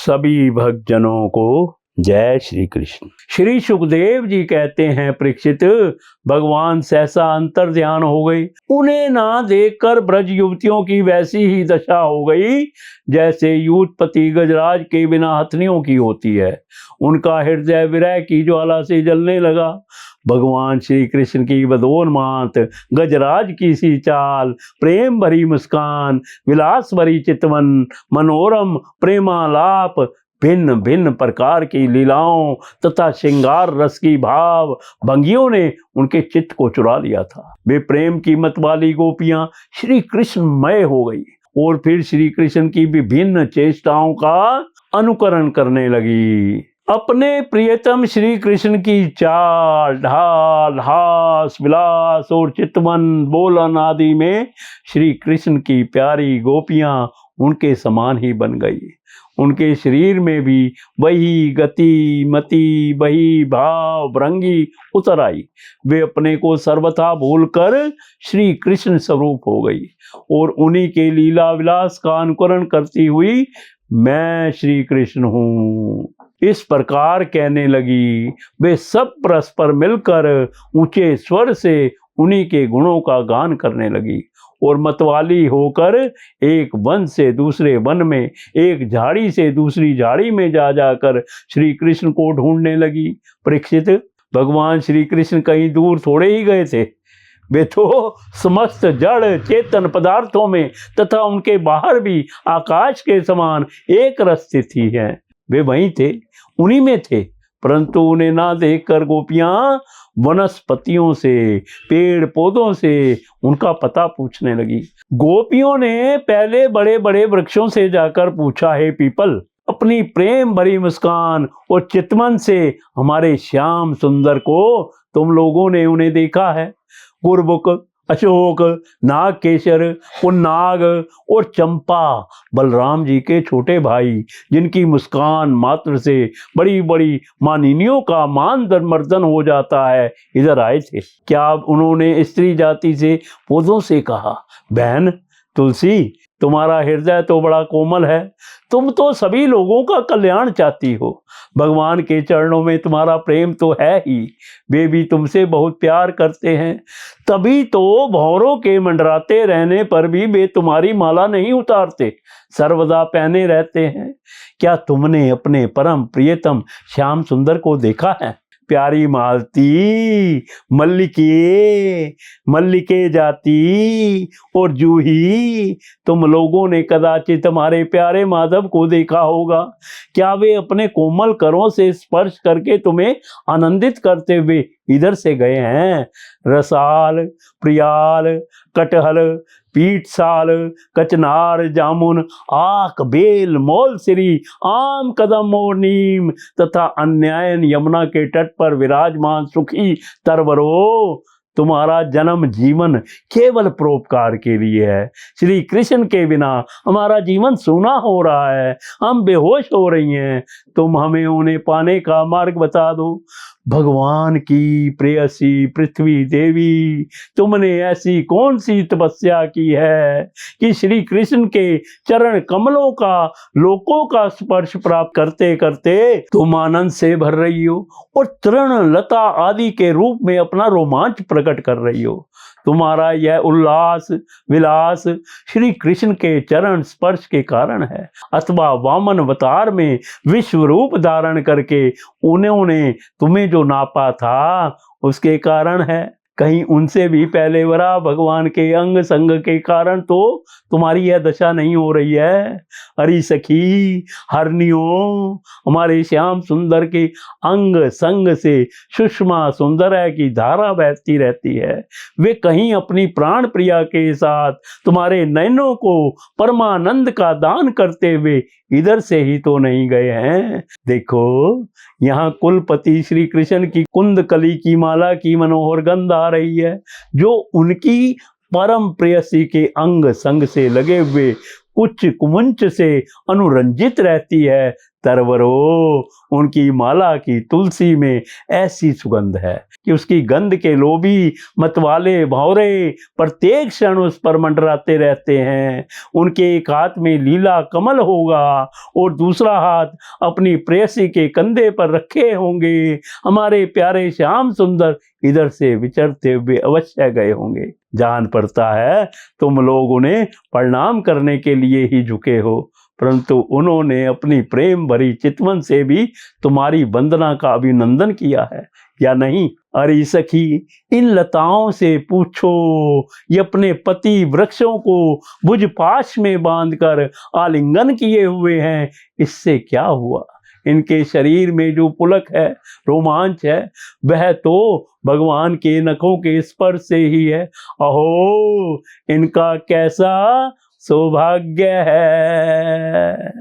सभी भक्तजनों को जय श्री कृष्ण। श्री सुखदेव जी कहते हैं, परीक्षित, भगवान सहसा अंतर ध्यान हो गई। उन्हें ना देखकर ब्रज युवतियों की वैसी ही दशा हो गई जैसे यूथपति गजराज के बिना हथनियों की होती है। उनका हृदय विरह की ज्वाला से जलने लगा। भगवान श्री कृष्ण की बदोन्माद गजराज की सी चाल, प्रेम भरी मुस्कान, विलास भरी चितवन, मनोरम प्रेमालाप, भिन्न भिन्न प्रकार की लीलाओं तथा श्रृंगार रस की भाव भंगियों ने उनके चित्त को चुरा लिया था। वे प्रेम की मत वाली गोपियां श्री कृष्णमय हो गई और फिर श्री कृष्ण की विभिन्न चेष्टाओं का अनुकरण करने लगी। अपने प्रियतम श्री कृष्ण की चाल ढाल, हास विलास और चितवन बोलन आदि में श्री कृष्ण की प्यारी गोपियां उनके समान ही बन गई। उनके शरीर में भी वही गति मति, वही भाव भृंगी उतर आई। वे अपने को सर्वथा भूलकर श्री कृष्ण स्वरूप हो गई और उन्हीं के लीला विलास का अनुकरण करती हुई मैं श्री कृष्ण हूँ, इस प्रकार कहने लगी। वे सब परस्पर मिलकर ऊंचे स्वर से उन्हीं के गुणों का गान करने लगी और मतवाली होकर एक वन से दूसरे वन में, एक झाड़ी से दूसरी झाड़ी में जा जाकर श्री कृष्ण को ढूंढने लगी। परीक्षित, भगवान श्री कृष्ण कहीं दूर थोड़े ही गए थे। वे तो समस्त जड़ चेतन पदार्थों में तथा उनके बाहर भी आकाश के समान एक रस स्थित ही हैं। वे वहीं थे, उन्हीं में थे, परंतु उन्हें ना देखकर गोपियां वनस्पतियों से, पेड़ पौधों से उनका पता पूछने लगी। गोपियों ने पहले बड़े बड़े वृक्षों से जाकर पूछा, हे पीपल, अपनी प्रेम भरी मुस्कान और चितवन से हमारे श्याम सुंदर को तुम लोगों ने उन्हें देखा है? गुरबुक, अशोक, नागकेशर, पुन्नाग और चंपा बलराम जी के छोटे भाई, जिनकी मुस्कान मात्र से बड़ी बड़ी मानिनियों का मान मर्दन हो जाता है, इधर आए थे। क्या उन्होंने स्त्री जाति से पौधों से कहा, बहन तुलसी, तुम्हारा हृदय तो बड़ा कोमल है, तुम तो सभी लोगों का कल्याण चाहती हो, भगवान के चरणों में तुम्हारा प्रेम तो है ही, वे भी तुमसे बहुत प्यार करते हैं, तभी तो भंवरों के मंडराते रहने पर भी वे तुम्हारी माला नहीं उतारते, सर्वदा पहने रहते हैं। क्या तुमने अपने परम प्रियतम श्याम सुंदर को देखा है? प्यारी मालती, मल्लिके, मल्लिके जाती और जूही, तुम लोगों ने कदाचित हमारे प्यारे माधव को देखा होगा। क्या वे अपने कोमल करों से स्पर्श करके तुम्हें आनंदित करते हुए इधर से गए हैं? रसाल, प्रियाल, कटहल, पीठसाल, कचनार, जामुन, आक, बेल, मोलसिरी, आम, कदम और नीम तथा अन्यायन यमुना के तट पर विराजमान सुखी तरवरो, तुम्हारा जन्म जीवन केवल परोपकार के लिए है। श्री कृष्ण के बिना हमारा जीवन सूना हो रहा है, हम बेहोश हो रही हैं, तुम हमें उन्हें पाने का मार्ग बता दो। भगवान की प्रेयसी पृथ्वी देवी, तुमने ऐसी कौन सी तपस्या की है कि श्री कृष्ण के चरण कमलों का, लोकों का स्पर्श प्राप्त करते करते तुम आनंद से भर रही हो और तृण लता आदि के रूप में अपना रोमांच प्रकट कर रही हो? तुम्हारा यह उल्लास विलास श्री कृष्ण के चरण स्पर्श के कारण है, अथवा वामन अवतार में विश्व रूप धारण करके उन्होंने तुम्हें जो नापा था उसके कारण है? कहीं उनसे भी पहले वरा भगवान के अंग संग के कारण तो तुम्हारी यह दशा नहीं हो रही है। अरे सखी हरनियों, हमारे श्याम सुंदर के अंग संग से सुषमा सुंदर की धारा बहती रहती है। वे कहीं अपनी प्राण प्रिया के साथ तुम्हारे नयनों को परमानंद का दान करते हुए इधर से ही तो नहीं गए हैं। देखो, यहाँ कुलपति श्री कृष्ण की कुंद कली की माला की मनोहर गंध आ रही है, जो उनकी परम प्रेयसी के अंग संग से लगे हुए कुछ कुमंच से अनुरंजित रहती है। तरवरो, उनकी माला की तुलसी में ऐसी सुगंध है कि उसकी गंध के लोभी मतवाले भौरे प्रत्येक क्षण उस पर मंडराते रहते हैं। उनके एक हाथ में लीला कमल होगा और दूसरा हाथ अपनी प्रेयसी के कंधे पर रखे होंगे। हमारे प्यारे श्याम सुंदर इधर से विचरते हुए अवश्य गए होंगे। जान पड़ता है तुम लोग उन्हें प्रणाम करने के लिए ही झुके हो, परंतु उन्होंने अपनी प्रेम भरी चितवन से भी तुम्हारी वंदना का अभिनंदन किया है या नहीं? अरे सखी, इन लताओं से पूछो, ये अपने पति वृक्षों को भुज पाश में बांधकर आलिंगन किए हुए हैं, इससे क्या हुआ? इनके शरीर में जो पुलक है, रोमांच है, वह तो भगवान के नखों के स्पर्श से ही है। अहो, इनका कैसा सौभाग्य है।